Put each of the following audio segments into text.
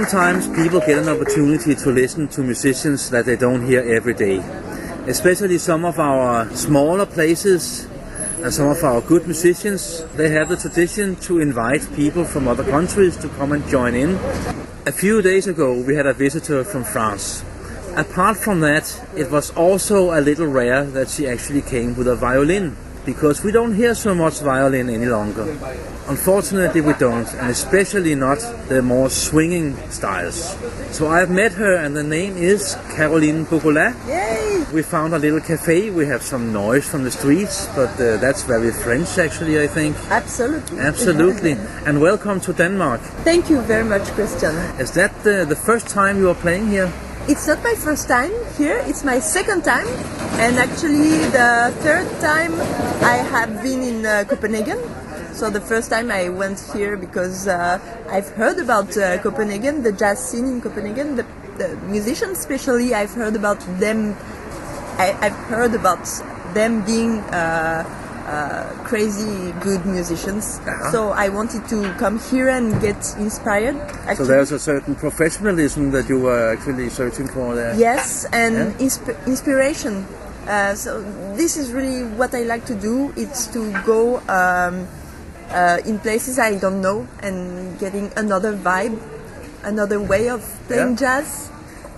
sometimes people get an opportunity to listen to musicians that they don't hear every day. Especially some of our smaller places and some of our good musicians, they have the tradition to invite people from other countries to come and join in. A few days ago we had a visitor from France. Apart from that, it was also a little rare that she actually came with a violin, because we don't hear so much violin any longer. Unfortunately we don't, and especially not the more swinging styles. So I've met her, and the name is BUGALA. Yay! We found a little cafe, we have some noise from the streets, but that's very French actually, I think. Absolutely. Absolutely. And welcome to Denmark. Thank you very much, Christian. Is that the first time you are playing here? It's not my first time here, it's my second time, and actually the third time I have been in Copenhagen. So the first time I went here because I've heard about Copenhagen, the jazz scene in Copenhagen, the musicians especially. I've heard about them. I've heard about them being crazy good musicians. So I wanted to come here and get inspired. Actually. So there's a certain professionalism that you were actually searching for there. Yes, and inspiration. So this is really what I like to do. It's to go in places I don't know and getting another vibe, another way of playing jazz.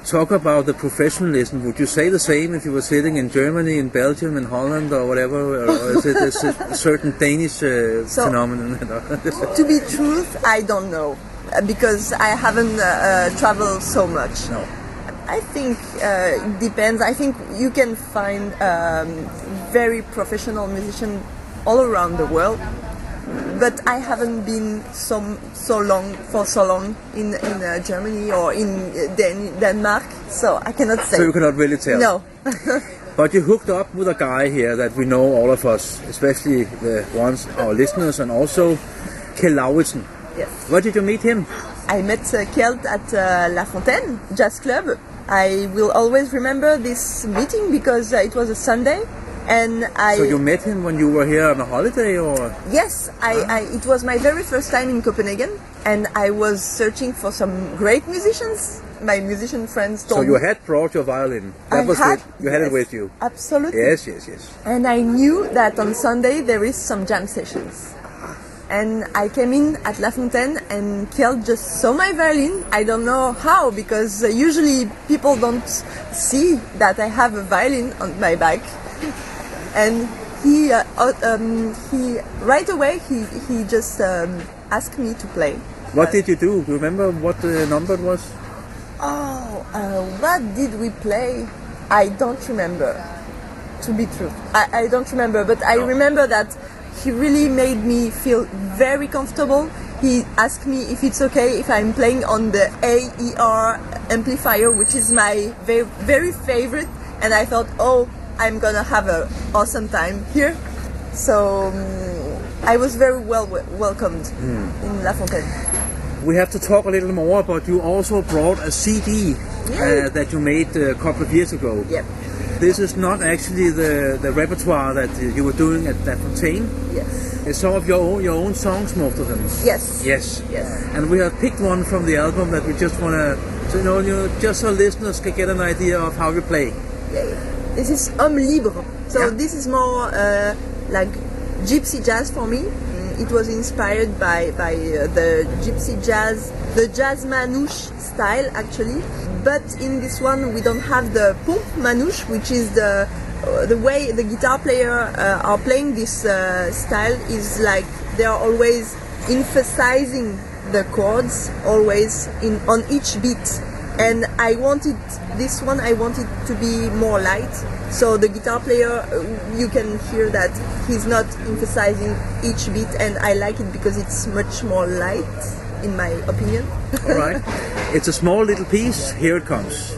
Talk about the professionalism. Would you say the same if you were sitting in Germany, in Belgium, in Holland, or whatever? Or is it a certain Danish phenomenon? To be truth, I don't know, because I haven't traveled so much. No. I think it depends. I think you can find very professional musicians all around the world. But I haven't been so long in Germany or in Denmark, so I cannot say. So you cannot really tell? No. But you hooked up with a guy here that we know, all of us, especially the ones, our listeners, and also Kjeld Lauritsen. Yes. Where did you meet him? I met Kjeld at La Fontaine Jazz Club. I will always remember this meeting because it was a Sunday. And So you met him when you were here on a holiday, or? Yes, it was my very first time in Copenhagen, and I was searching for some great musicians. My musician friends told me. So you had brought your violin? You had it with you? Absolutely. Yes. And I knew that on Sunday there is some jam sessions. And I came in at La Fontaine and Kjeld just saw my violin. I don't know how, because usually people don't see that I have a violin on my back. And he right away he just asked me to play. What did you do? Do you remember what the number was? What did we play? I don't remember. To be true, I don't remember. But I remember that he really made me feel very comfortable. He asked me if it's okay if I'm playing on the AER amplifier, which is my very, very favorite. And I thought, I'm gonna have an awesome time here. So I was very well welcomed in La Fontaine. We have to talk a little more, but you also brought a CD that you made a couple of years ago. Yep. This is not actually the repertoire that you were doing at La Fontaine. Yes. It's some of your own songs, most of them. Yes. And we have picked one from the album that we just want to, just so listeners can get an idea of how you play. Yeah. This is Homme Libre. So this is more like gypsy jazz for me. It was inspired by the gypsy jazz, the jazz manouche style actually. But in this one we don't have the pompe manouche, which is the way the guitar player are playing this style is like they are always emphasizing the chords always on each beat. And I wanted to be more light. So the guitar player, you can hear that he's not emphasizing each beat, and I like it because it's much more light, in my opinion. All right. It's a small little piece. Here it comes.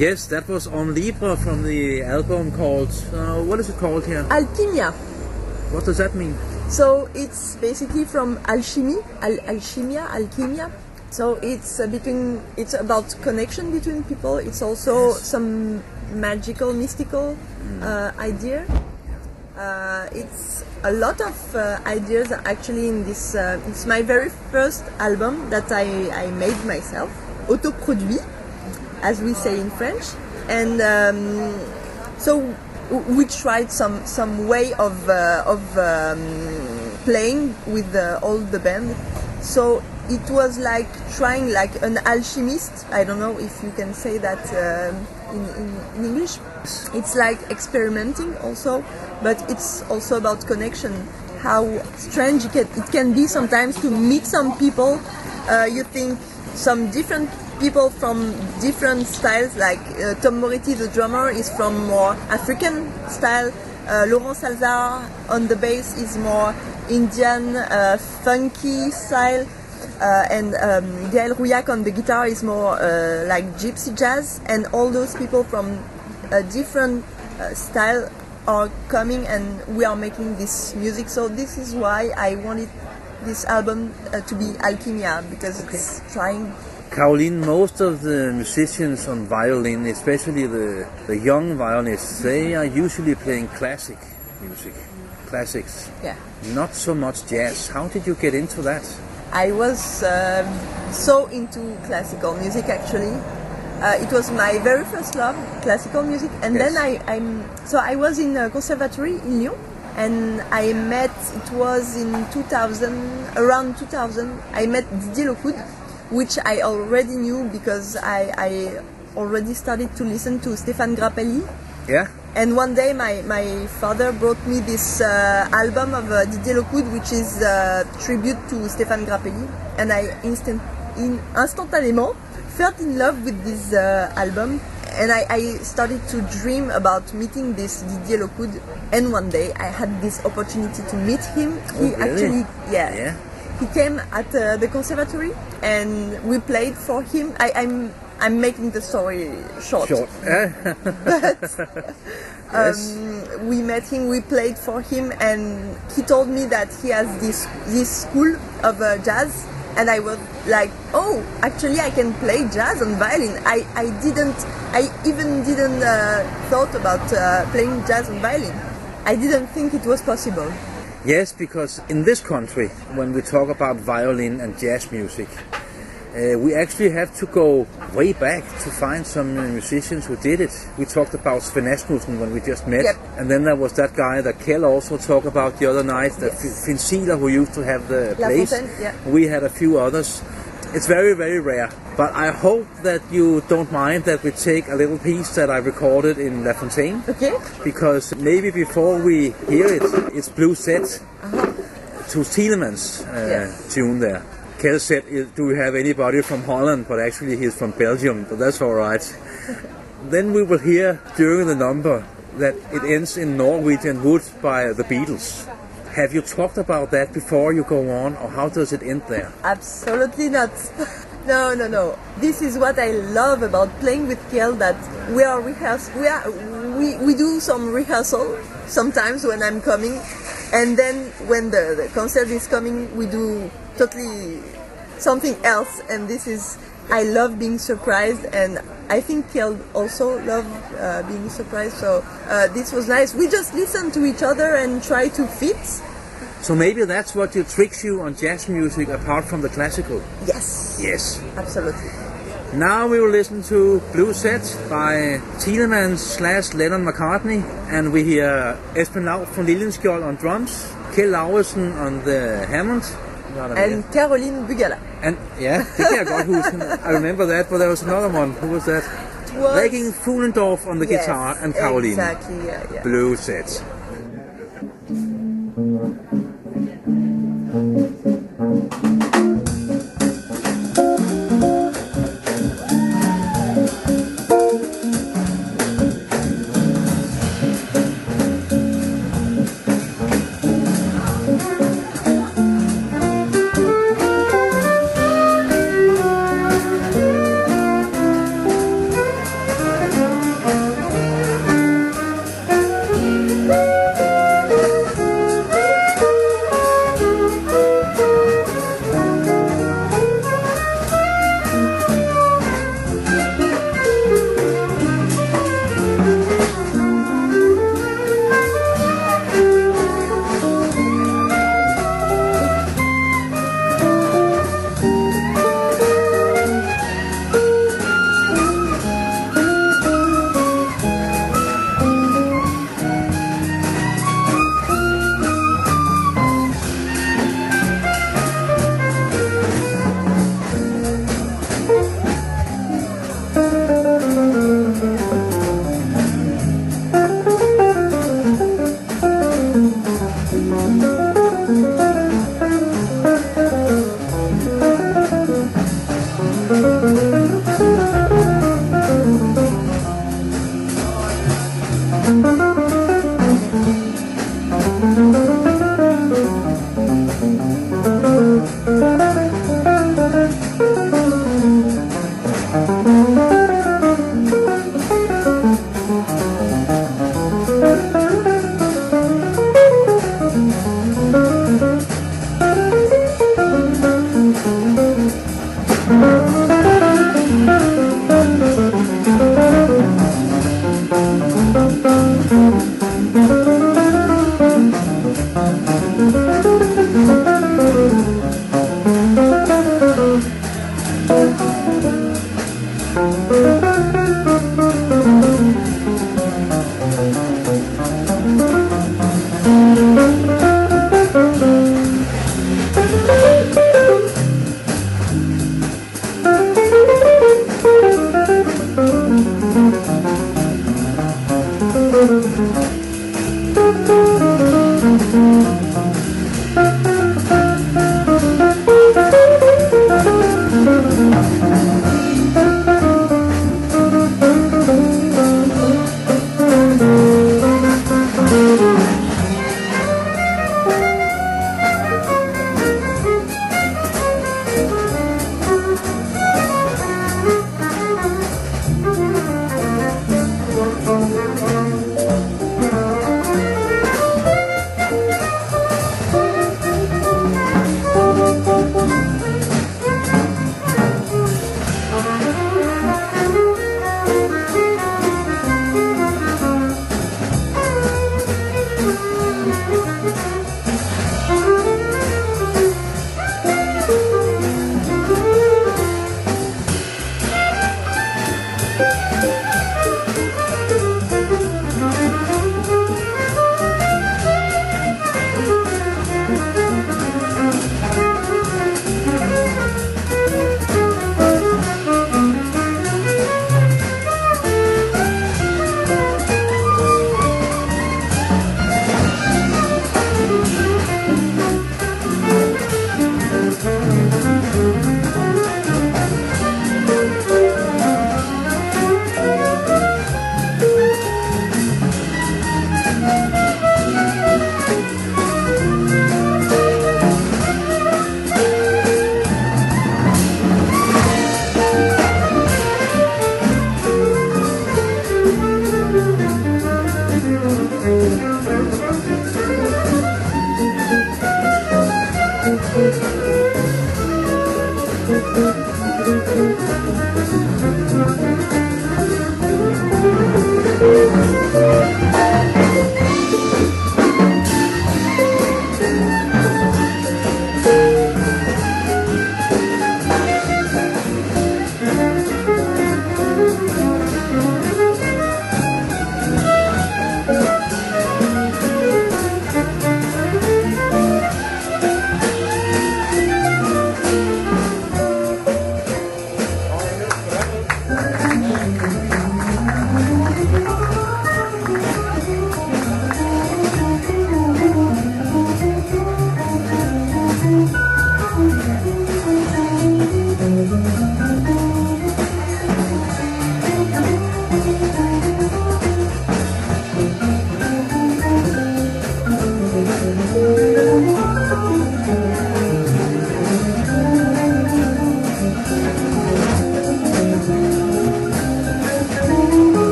Yes, that was On Libre from the album called, what is it called here? Alchimia. What does that mean? So it's basically from alchemy, alchemia. So it's it's about connection between people. It's also some magical, mystical idea. It's a lot of ideas actually in this. It's my very first album that I made myself, autoproduit, as we say in French, and so we tried some way of playing with all the band. So it was like trying like an alchemist. I don't know if you can say that in English. It's like experimenting also, but it's also about connection. How strange it can be sometimes to meet some people. You think some different people from different styles, like Tom Moretti, the drummer, is from more African style. Laurent Salzar on the bass is more Indian, funky style. And Gaël Rouillac on the guitar is more like gypsy jazz. And all those people from a different style are coming, and we are making this music. So this is why I wanted this album to be Alchemia, because it's trying. Caroline, most of the musicians on violin, especially the young violinists, they are usually playing classic music, classics. Yeah. Not so much jazz. How did you get into that? I was so into classical music actually. It was my very first love, classical music. And Yes. then I was in a conservatory in Lyon, and I met, it was in 2000, around 2000, I met Didier Lockwood, which I already knew because I already started to listen to Stéphane Grappelli. Yeah? And one day my father brought me this album of Didier Lockwood, which is a tribute to Stéphane Grappelli. And I instantanément fell in love with this album. And I started to dream about meeting this Didier Lockwood. And one day I had this opportunity to meet him. He really? actually, Yeah. He came at the conservatory, and we played for him. I'm making the story short. But Yes. we met him, we played for him, and he told me that he has this school of jazz, and I was like, oh, actually I can play jazz on violin. I even didn't thought about playing jazz on violin. I didn't think it was possible. Yes, because in this country, when we talk about violin and jazz music, we actually have to go way back to find some musicians who did it. We talked about Sven Asmussen when we just met, Yep. and then there was that guy that Kjell also talked about the other night, that Yes. Finn Seeler, who used to have the La place. Fontaine, yeah. We had a few others. It's very, very rare, but I hope that you don't mind that we take a little piece that I recorded in La Fontaine. Okay? Because maybe before we hear it, it's Blue Set to Tielemans Yes. tune there. Kel said, do we have anybody from Holland? But actually he's from Belgium, but that's alright. Then we will hear during the number that it ends in Norwegian Wood by the Beatles. Have you talked about that before you go on, or how does it end there? Absolutely not. No. This is what I love about playing with Kjell, that we do some rehearsal sometimes when I'm coming, and then when the concert is coming, we do totally something else. And this is I love being surprised, and I think Kel also loved being surprised. So this was nice. We just listened to each other and try to fit. So maybe that's what tricks you on jazz music apart from the classical. Yes. Yes. Absolutely. Now we will listen to Blue Set by Tielemans / Lennon McCartney, and we hear Esben Laub from Liljenskjold on drums, Kjeld Lauritsen on the Hammond, and Caroline BUGALA. And yeah, det kan jeg godt huske. I remember that, but there was another one. Who was that? Regin Fuhlendorf on the guitar and Caroline. Exactly, yeah. Blue Set.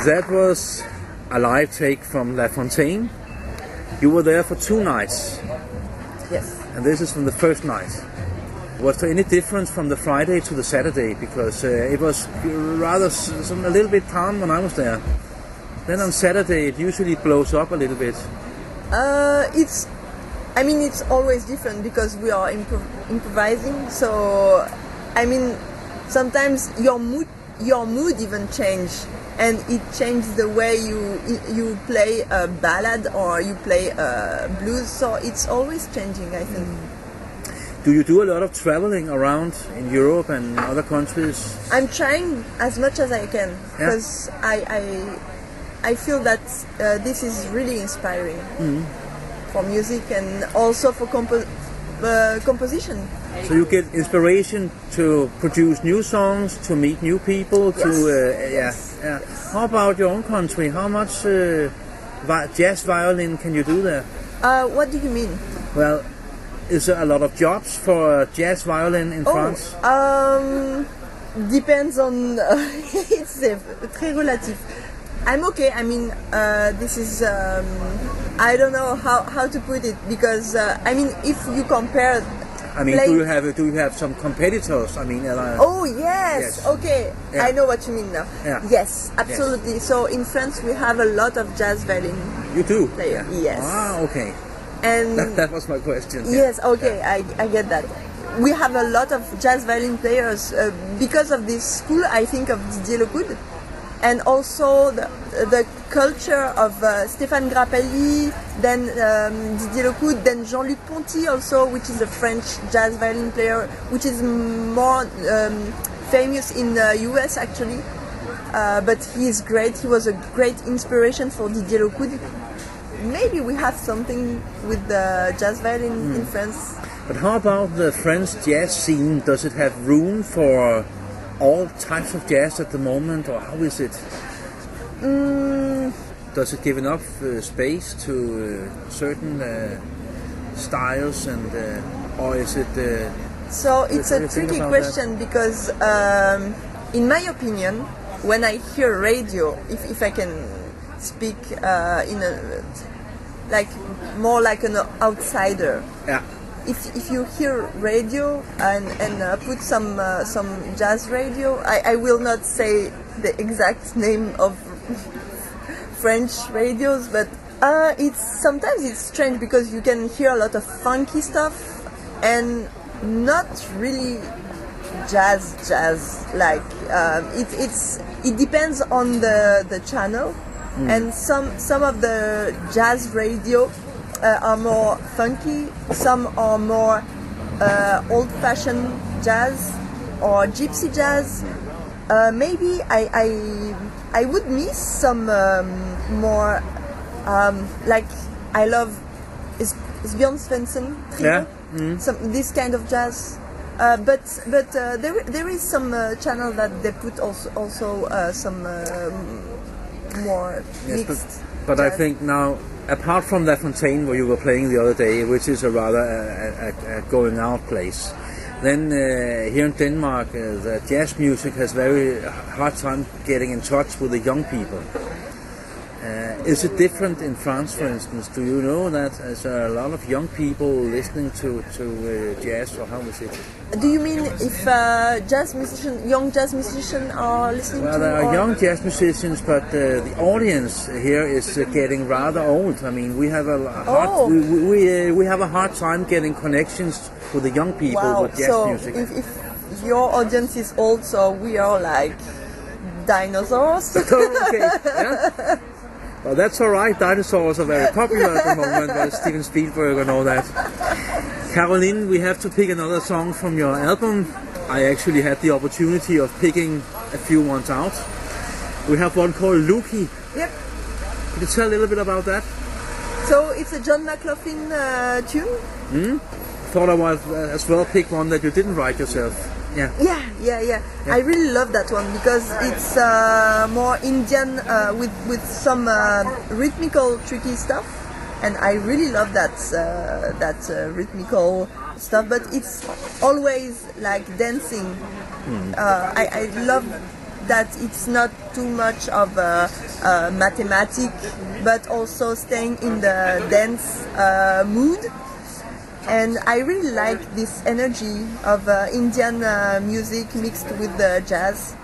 That was a live take from La Fontaine. You were there for 2 nights. Yes. And this is from the first night. Was there any difference from the Friday to the Saturday? Because it was rather a little bit calm when I was there. Then on Saturday it usually blows up a little bit. It's always different because we are improvising. So, sometimes your mood even change, and it changes the way you play a ballad or you play a blues. So it's always changing, I think. Do you do a lot of traveling around in Europe and other countries? I'm trying as much as I can because I feel that this is really inspiring for music and also for composition. So you get inspiration to produce new songs, to meet new people, Yes. How about your own country? How much jazz violin can you do there? What do you mean? Well, is there a lot of jobs for jazz violin in France? Depends on. It's très relative. I'm okay. This is. I don't know how to put it because if you compare. Do you have some competitors? Oh yes. Okay. Yeah. I know what you mean now. Yeah. Yes, absolutely. Yes. So in France we have a lot of jazz violin. You do? Players. Yeah. Yes. Ah, okay. And that was my question. Yes. Okay. I get that. We have a lot of jazz violin players because of this school. I think of Didier Lecoud. And also the culture of Stéphane Grappelli, then Didier Lecoud, then Jean-Luc Ponty also, which is a French jazz violin player, which is more famous in the US actually. But he is great. He was a great inspiration for Didier Lecoud. Maybe we have something with the jazz violin in France. But how about the French jazz scene? Does it have room for all types of jazz at the moment, or how is it? Does it give enough space to certain styles, or is it? So it's a tricky question because, in my opinion, when I hear radio, if I can speak more like an outsider. Yeah. If you hear radio and put some jazz radio, I will not say the exact name of French radios, but sometimes it's strange because you can hear a lot of funky stuff and not really jazz. It depends on the channel, and some of the jazz radio are more funky, some are more old-fashioned jazz or gypsy jazz. Maybe I would miss some more like I love is Björn Svensson trio, this kind of jazz. But there is some channel that they put also some more mixed. But I think now, apart from La Fontaine where you were playing the other day, which is a rather a going out place, then here in Denmark the jazz music has very hard time getting in touch with the young people. Is it different in France, for instance? Do you know that there's a lot of young people listening to jazz, or how is it? Do you mean if young jazz musicians are listening to? Well, there are young jazz musicians, but the audience here is getting rather old. I mean, we have we have a hard time getting connections with the young people with jazz music. If your audience is old, so we are like dinosaurs. Okay. Yeah? Well, that's all right. Dinosaurs are very popular at the moment, but Steven Spielberg and all that. Caroline, we have to pick another song from your album. I actually had the opportunity of picking a few ones out. We have one called Lukey. Yep. Can you tell a little bit about that? So it's a John McLaughlin tune. Thought I was as well pick one that you didn't write yourself. Yeah. I really love that one because it's more Indian with some rhythmical tricky stuff, and I really love that rhythmical stuff. But it's always like dancing. I love that it's not too much of a mathematic, but also staying in the dance mood. And I really like this energy of Indian music mixed with the jazz.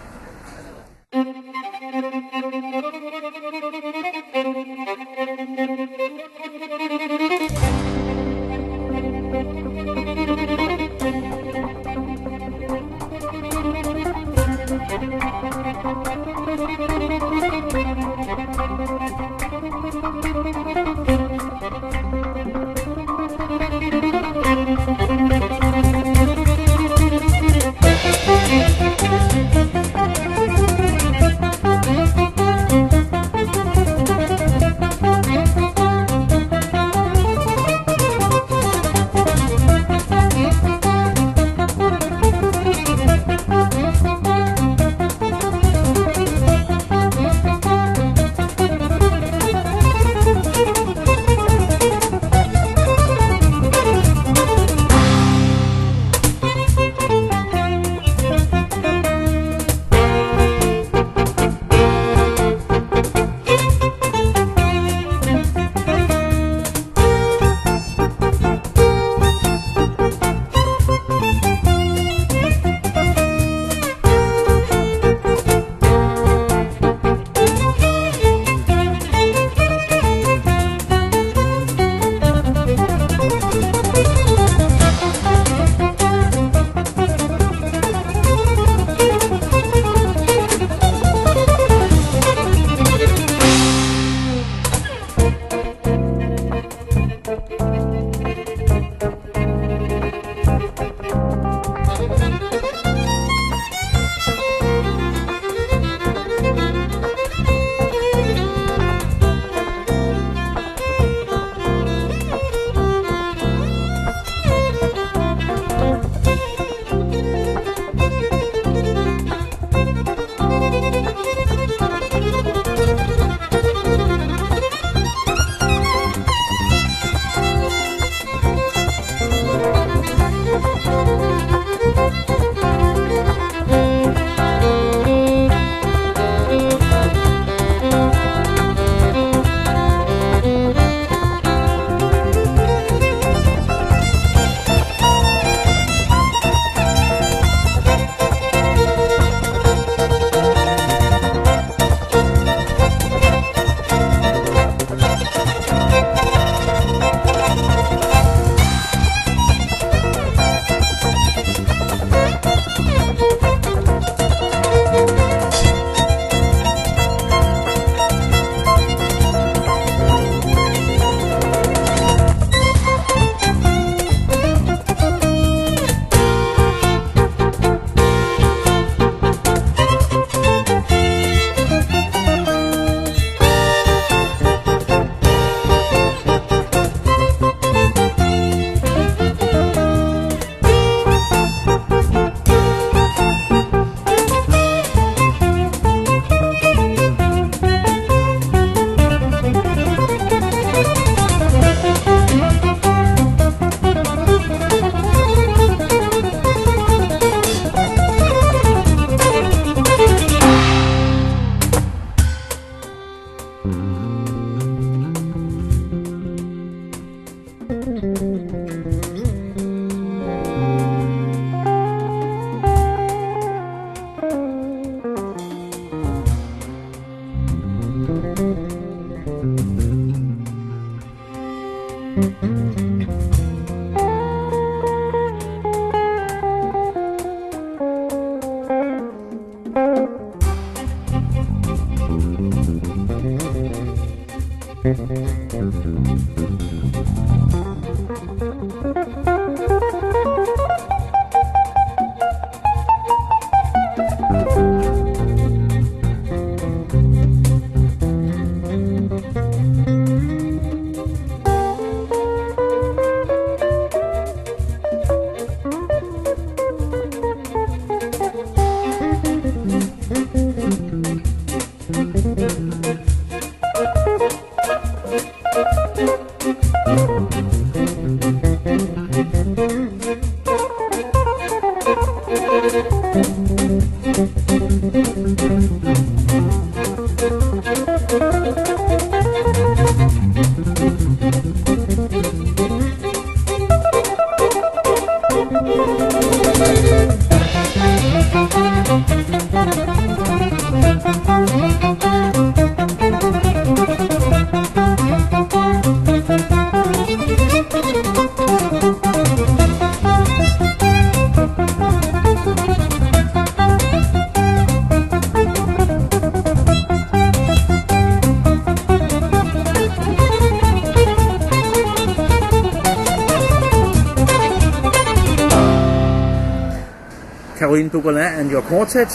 BUGALA and your quartet,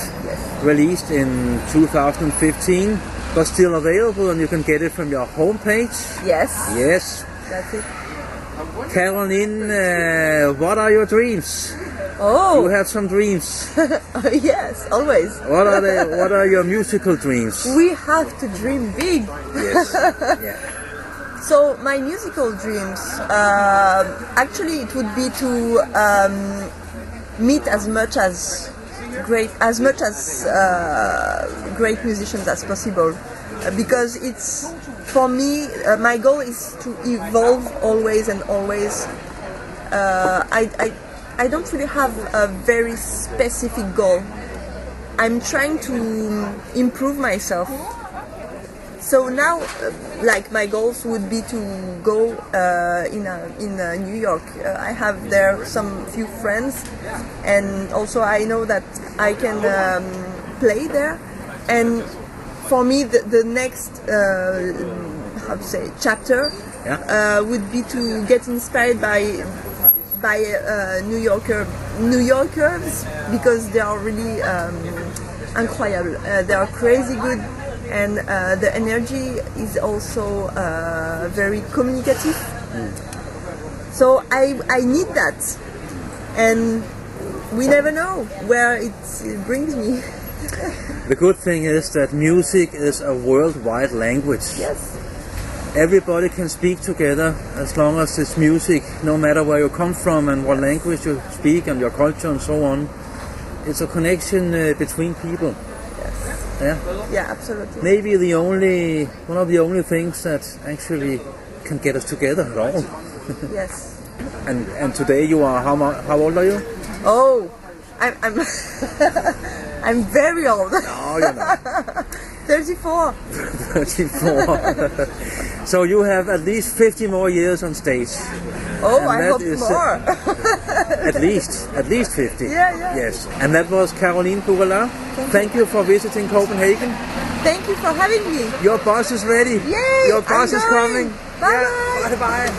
released in 2015, but still available, and you can get it from your homepage. Yes. Yes. That's it. Caroline, what are your dreams? Oh. You have some dreams. Yes, always. What are they? What are your musical dreams? We have to dream big. Yes. Yeah. So my musical dreams, actually, it would be to meet as much as great musicians as possible, because it's, for me, my goal is to evolve always and always. I don't really have a very specific goal. I'm trying to improve myself. So now, like, my goals would be to go in New York. I have there some few friends, and also I know that I can play there. And for me, the next how to say chapter would be to get inspired by New Yorkers, because they are really incroyable. They are crazy good. And the energy is also very communicative. So I need that, and we never know where it brings me. The good thing is that music is a worldwide language. Yes. Everybody can speak together as long as it's music, no matter where you come from and what language you speak and your culture and so on. It's a connection between people. Yeah. Yeah, absolutely. Maybe one of the only things that actually can get us together at all. Yes. And today you are how old are you? Oh, I'm I'm very old. No, you're not. 34. 34. So you have at least 50 more years on stage. Oh, and I hope more. At least 50. Yeah. Yes. And that was Caroline BUGALA. Thank you for visiting Copenhagen. Thank you for having me. Your bus is ready. Yay! Your bus is coming. Bye. Yeah. Bye.